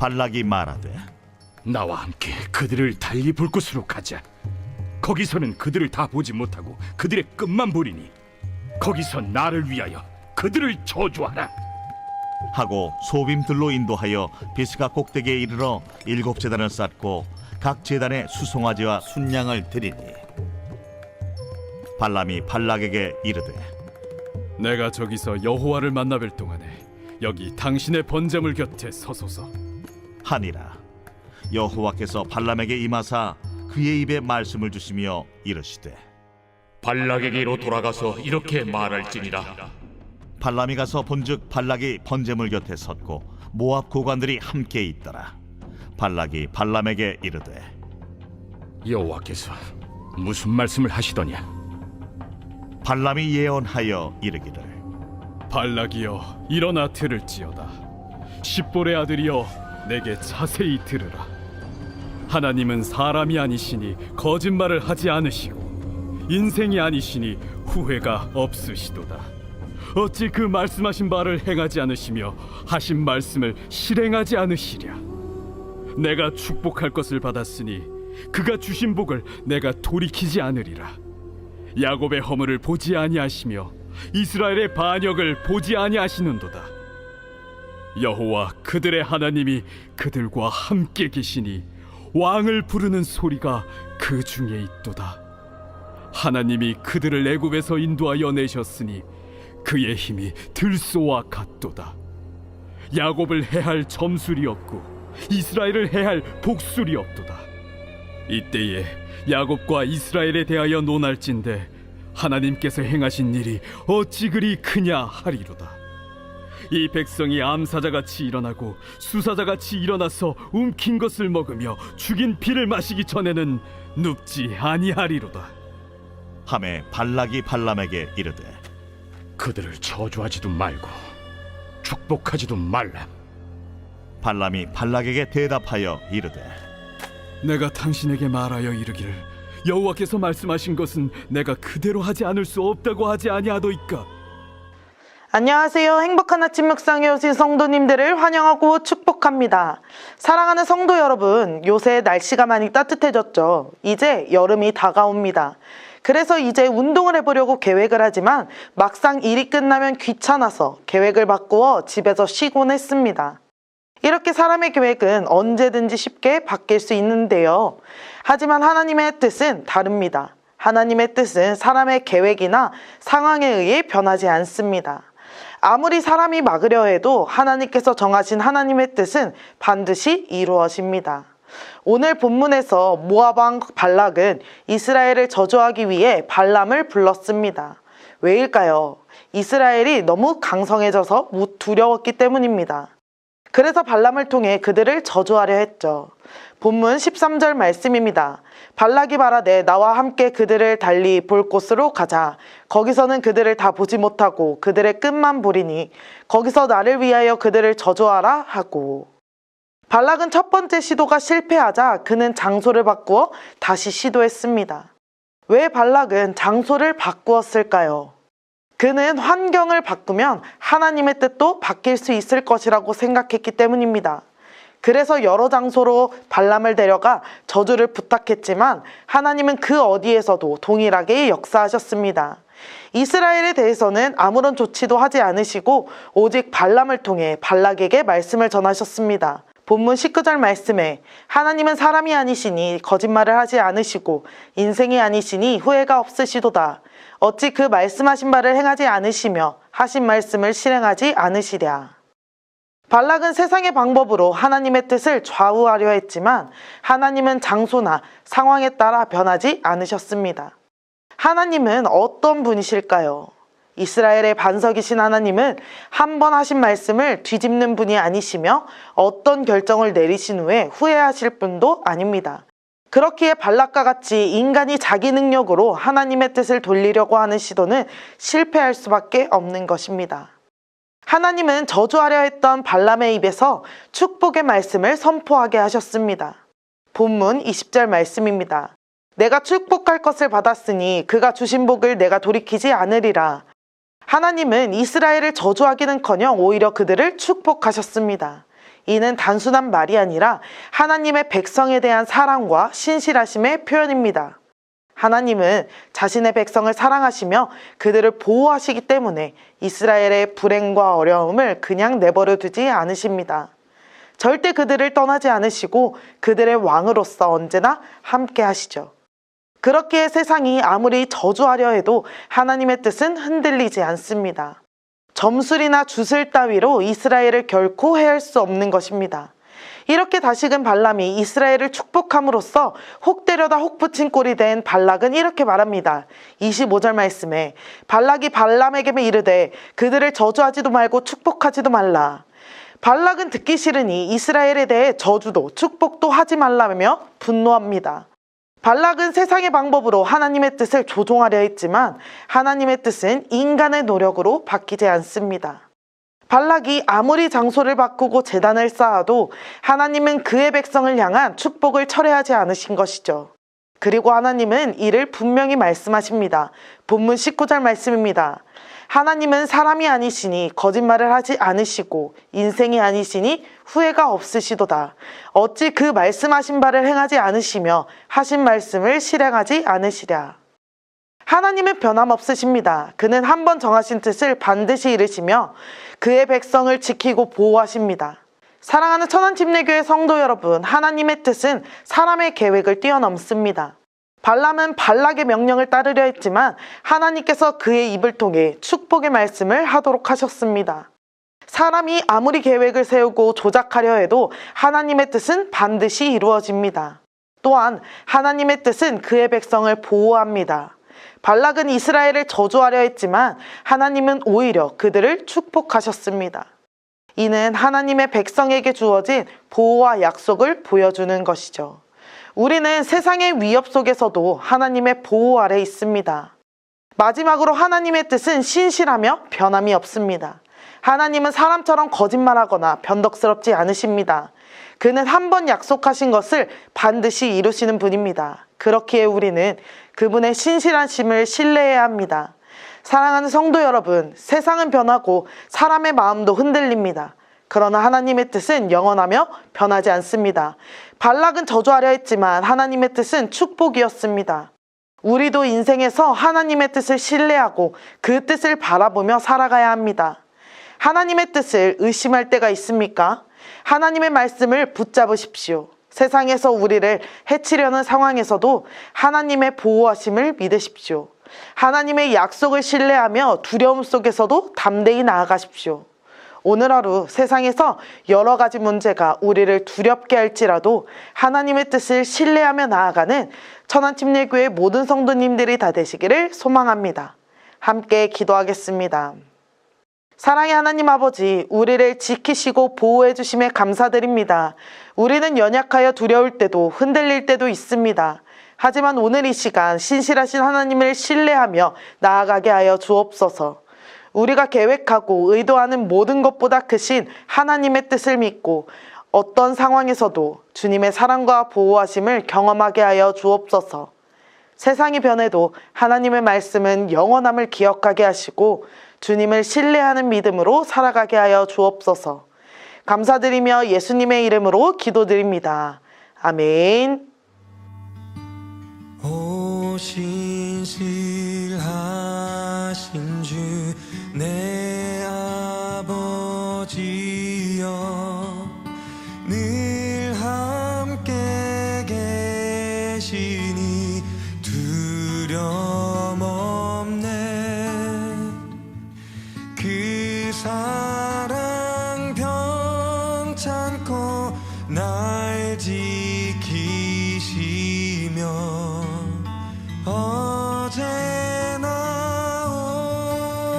발락이 말하되 나와 함께 그들을 달리 볼 곳으로 가자. 거기서는 그들을 다 보지 못하고 그들의 끝만 보리니 거기서 나를 위하여 그들을 저주하라. 하고 소빔들로 인도하여 비스가 꼭대기에 이르러 7제단을 쌓고 각 제단에 수송아지와 순양을 드리니 발람이 발락에게 이르되 내가 저기서 여호와를 만나 뵐 동안에 여기 당신의 번제물 곁에 서소서. 하니라. 여호와께서 발람에게 임하사 그의 입에 말씀을 주시며 이르시되 발락에게로 돌아가서 이렇게 말할지니라. 발람이 가서 본즉 발락이 번제물 곁에 섰고 모압 고관들이 함께 있더라. 발락이 발람에게 이르되 여호와께서 무슨 말씀을 하시더냐? 발람이 예언하여 이르기를 발락이여 일어나 들을지어다. 십볼의 아들이여 내게 자세히 들으라. 하나님은 사람이 아니시니 거짓말을 하지 않으시고 인생이 아니시니 후회가 없으시도다. 어찌 그 말씀하신 바를 행하지 않으시며 하신 말씀을 실행하지 않으시랴. 내가 축복할 것을 받았으니 그가 주신 복을 내가 돌이키지 않으리라. 야곱의 허물을 보지 아니하시며 이스라엘의 반역을 보지 아니하시는도다. 여호와 그들의 하나님이 그들과 함께 계시니 왕을 부르는 소리가 그 중에 있도다. 하나님이 그들을 애굽에서 인도하여 내셨으니 그의 힘이 들소와 같도다. 야곱을 해할 점술이 없고 이스라엘을 해할 복술이 없도다. 이때에 야곱과 이스라엘에 대하여 논할진대 하나님께서 행하신 일이 어찌 그리 크냐 하리로다. 이 백성이 암사자같이 일어나고 수사자같이 일어나서 움킨 것을 먹으며 죽인 피를 마시기 전에는 눕지 아니하리로다. 하매 발락이 발람에게 이르되 그들을 저주하지도 말고 축복하지도 말라. 발람이 발락에게 대답하여 이르되 내가 당신에게 말하여 이르기를 여호와께서 말씀하신 것은 내가 그대로 하지 않을 수 없다고 하지 아니하도이까? 안녕하세요. 행복한 아침 묵상에 오신 성도님들을 환영하고 축복합니다. 사랑하는 성도 여러분, 요새 날씨가 많이 따뜻해졌죠. 이제 여름이 다가옵니다. 그래서 이제 운동을 해보려고 계획을 하지만 막상 일이 끝나면 귀찮아서 계획을 바꾸어 집에서 쉬곤 했습니다. 이렇게 사람의 계획은 언제든지 쉽게 바뀔 수 있는데요. 하지만 하나님의 뜻은 다릅니다. 하나님의 뜻은 사람의 계획이나 상황에 의해 변하지 않습니다. 아무리 사람이 막으려 해도 하나님께서 정하신 하나님의 뜻은 반드시 이루어집니다. 오늘 본문에서 모압 왕 발락은 이스라엘을 저주하기 위해 발람을 불렀습니다. 왜일까요? 이스라엘이 너무 강성해져서 두려웠기 때문입니다. 그래서 발람을 통해 그들을 저주하려 했죠. 본문 13절 말씀입니다. 발락이 말하되 나와 함께 그들을 달리 볼 곳으로 가자. 거기서는 그들을 다 보지 못하고 그들의 끝만 보리니 거기서 나를 위하여 그들을 저주하라 하고. 발락은 첫 번째 시도가 실패하자 그는 장소를 바꾸어 다시 시도했습니다. 왜 발락은 장소를 바꾸었을까요? 그는 환경을 바꾸면 하나님의 뜻도 바뀔 수 있을 것이라고 생각했기 때문입니다. 그래서 여러 장소로 발람을 데려가 저주를 부탁했지만 하나님은 그 어디에서도 동일하게 역사하셨습니다. 이스라엘에 대해서는 아무런 조치도 하지 않으시고 오직 발람을 통해 발락에게 말씀을 전하셨습니다. 본문 19절 말씀에 하나님은 사람이 아니시니 거짓말을 하지 않으시고 인생이 아니시니 후회가 없으시도다. 어찌 그 말씀하신 바를 행하지 않으시며 하신 말씀을 실행하지 않으시랴. 발락은 세상의 방법으로 하나님의 뜻을 좌우하려 했지만 하나님은 장소나 상황에 따라 변하지 않으셨습니다. 하나님은 어떤 분이실까요? 이스라엘의 반석이신 하나님은 한 번 하신 말씀을 뒤집는 분이 아니시며 어떤 결정을 내리신 후에 후회하실 분도 아닙니다. 그렇기에 발락과 같이 인간이 자기 능력으로 하나님의 뜻을 돌리려고 하는 시도는 실패할 수밖에 없는 것입니다. 하나님은 저주하려 했던 발람의 입에서 축복의 말씀을 선포하게 하셨습니다. 본문 20절 말씀입니다. 내가 축복할 것을 받았으니 그가 주신 복을 내가 돌이키지 않으리라. 하나님은 이스라엘을 저주하기는커녕 오히려 그들을 축복하셨습니다. 이는 단순한 말이 아니라 하나님의 백성에 대한 사랑과 신실하심의 표현입니다. 하나님은 자신의 백성을 사랑하시며 그들을 보호하시기 때문에 이스라엘의 불행과 어려움을 그냥 내버려 두지 않으십니다. 절대 그들을 떠나지 않으시고 그들의 왕으로서 언제나 함께 하시죠. 그렇기에 세상이 아무리 저주하려 해도 하나님의 뜻은 흔들리지 않습니다. 점술이나 주술 따위로 이스라엘을 결코 해할 수 없는 것입니다. 이렇게 다시금 발람이 이스라엘을 축복함으로써 혹 때려다 혹 붙인 꼴이 된 발락은 이렇게 말합니다. 25절 말씀에 발락이 발람에게 이르되 그들을 저주하지도 말고 축복하지도 말라. 발락은 듣기 싫으니 이스라엘에 대해 저주도 축복도 하지 말라며 분노합니다. 발락은 세상의 방법으로 하나님의 뜻을 조종하려 했지만 하나님의 뜻은 인간의 노력으로 바뀌지 않습니다. 발락이 아무리 장소를 바꾸고 제단을 쌓아도 하나님은 그의 백성을 향한 축복을 철회하지 않으신 것이죠. 그리고 하나님은 이를 분명히 말씀하십니다. 본문 19절 말씀입니다. 하나님은 사람이 아니시니 거짓말을 하지 않으시고 인생이 아니시니 후회가 없으시도다. 어찌 그 말씀하신 바를 행하지 않으시며 하신 말씀을 실행하지 않으시랴. 하나님은 변함없으십니다. 그는 한 번 정하신 뜻을 반드시 이루시며 그의 백성을 지키고 보호하십니다. 사랑하는 천안침례교회 성도 여러분, 하나님의 뜻은 사람의 계획을 뛰어넘습니다. 발람은 발락의 명령을 따르려 했지만 하나님께서 그의 입을 통해 축복의 말씀을 하도록 하셨습니다. 사람이 아무리 계획을 세우고 조작하려 해도 하나님의 뜻은 반드시 이루어집니다. 또한 하나님의 뜻은 그의 백성을 보호합니다. 발락은 이스라엘을 저주하려 했지만 하나님은 오히려 그들을 축복하셨습니다. 이는 하나님의 백성에게 주어진 보호와 약속을 보여주는 것이죠. 우리는 세상의 위협 속에서도 하나님의 보호 아래 있습니다. 마지막으로 하나님의 뜻은 신실하며 변함이 없습니다. 하나님은 사람처럼 거짓말하거나 변덕스럽지 않으십니다. 그는 한 번 약속하신 것을 반드시 이루시는 분입니다. 그렇기에 우리는 그분의 신실하심을 신뢰해야 합니다. 사랑하는 성도 여러분, 세상은 변하고 사람의 마음도 흔들립니다. 그러나 하나님의 뜻은 영원하며 변하지 않습니다. 발락은 저주하려 했지만 하나님의 뜻은 축복이었습니다. 우리도 인생에서 하나님의 뜻을 신뢰하고 그 뜻을 바라보며 살아가야 합니다. 하나님의 뜻을 의심할 때가 있습니까? 하나님의 말씀을 붙잡으십시오. 세상에서 우리를 해치려는 상황에서도 하나님의 보호하심을 믿으십시오. 하나님의 약속을 신뢰하며 두려움 속에서도 담대히 나아가십시오. 오늘 하루 세상에서 여러 가지 문제가 우리를 두렵게 할지라도 하나님의 뜻을 신뢰하며 나아가는 천안침례교회 모든 성도님들이 다 되시기를 소망합니다. 함께 기도하겠습니다. 사랑의 하나님 아버지, 우리를 지키시고 보호해 주심에 감사드립니다. 우리는 연약하여 두려울 때도 흔들릴 때도 있습니다. 하지만 오늘 이 시간 신실하신 하나님을 신뢰하며 나아가게 하여 주옵소서. 우리가 계획하고 의도하는 모든 것보다 크신 하나님의 뜻을 믿고 어떤 상황에서도 주님의 사랑과 보호하심을 경험하게 하여 주옵소서. 세상이 변해도 하나님의 말씀은 영원함을 기억하게 하시고 주님을 신뢰하는 믿음으로 살아가게 하여 주옵소서. 감사드리며 예수님의 이름으로 기도드립니다. 아멘. 오 신실하신 주 내 아버지여, 늘 함께 계시니 두려움 없네. 그 사랑 편찮고 날 지키시며 어제나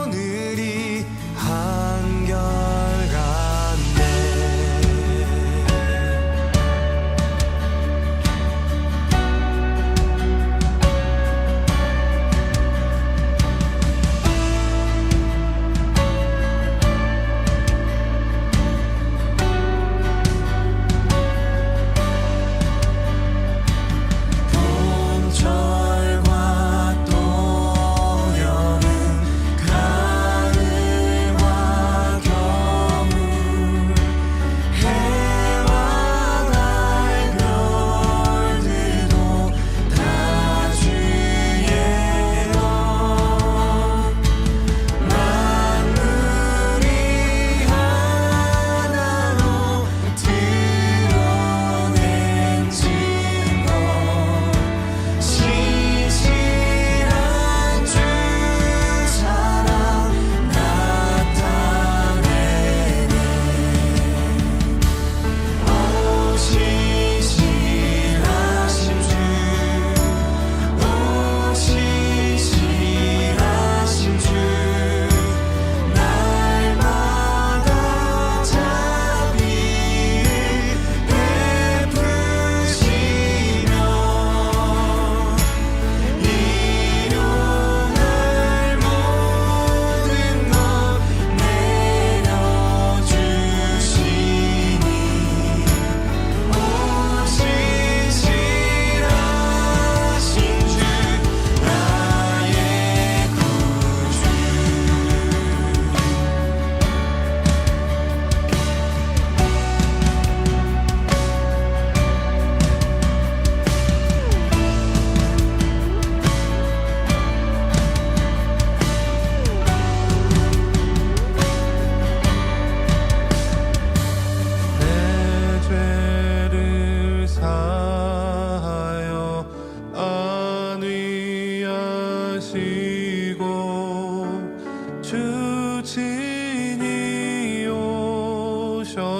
오늘이 한결같네.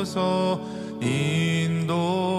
주셔서 인도